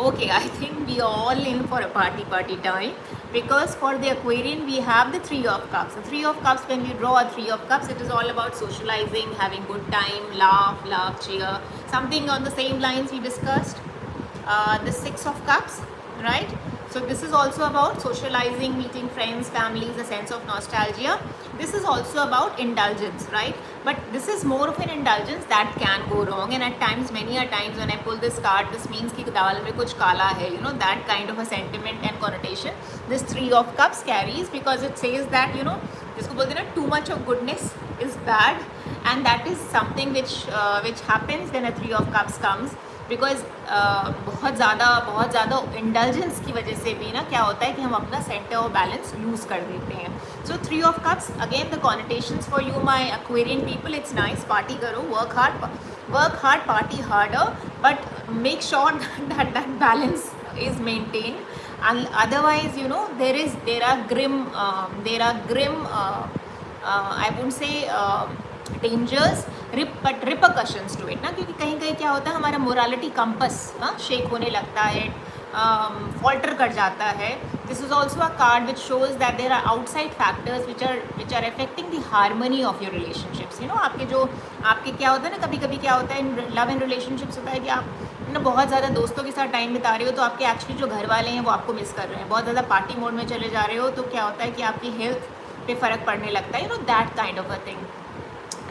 Okay, I think we are all in for a party time, because for the Aquarian we have the Three of Cups. The Three of Cups, when we draw a Three of Cups, it is all about socializing, having good time, laugh, cheer. Something on the same lines we discussed. The Six of Cups, right? So this is also about socializing, meeting friends, families, a sense of nostalgia. This is also about indulgence, right? But this is more of an indulgence that can go wrong, and at times, many a times when I pull this card, this means कि दाल में कुछ काला है, you know, that kind of a sentiment and connotation this Three of Cups carries, because it says that, you know, जिसको बोलते हैं ना, too much of goodness is bad, and that is something which happens when a Three of Cups comes. Because बहुत ज़्यादा indulgence की वजह से भी ना क्या होता है कि हम अपना सेंटर ऑफ बैलेंस लूज़ कर देते हैं. So Three of Cups, again the connotations for you my Aquarian people, it's nice, party करो, work hard, party harder, but make sure that balance is maintain. Otherwise, you know, there are grim I wouldn't say dangers but repercussions to it ना, क्योंकि कहीं कहीं क्या होता है, हमारा morality compass shake होने लगता है, फॉल्टर कर जाता है. This is also a card which shows that there are outside factors which are affecting the harmony of your relationships. You know, आपके क्या होता है ना, कभी कभी क्या होता है इन लव एंड रिलेशनशिप्स होता है कि आप ना बहुत ज़्यादा दोस्तों के साथ टाइम बिता रहे हो, तो आपके एक्चुअली जो घर वाले हैं वो आपको मिस कर रहे हैं. बहुत ज़्यादा पार्टी मोड में चले जा रहे हो, तो क्या होता है कि आपकी हेल्थ पे फ़र्क पड़ने लगता है. You know, that kind of a thing.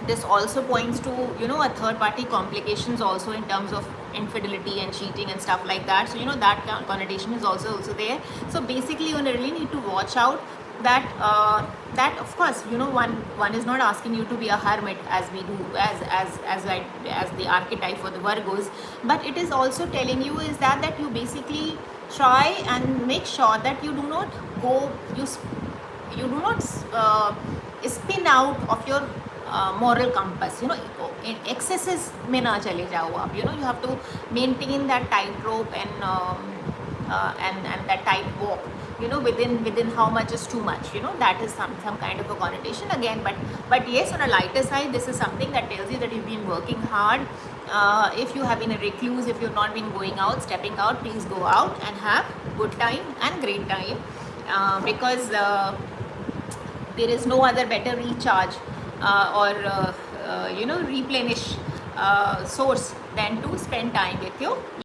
This also points to, you know, a third party complications also in terms of infidelity and cheating and stuff like that. So, you know, that connotation is also there. So basically you really need to watch out that of course, you know, one is not asking you to be a hermit as we do as the archetype for the Virgos, but it is also telling you is that you basically try and make sure that you do not go, you do not spin out of your moral compass. You know, in excesses में ना चले जाओ आप. You know, you have to maintain that tightrope and that tight walk. You know, within how much is too much. You know, that is some kind of a connotation again. But yes, on a lighter side, this is something that tells you that you've been working hard. If you have been a recluse, if you've not been going out, stepping out, please go out and have good time and great time, because there is no other better recharge or you know, replenish source than to spend time with you.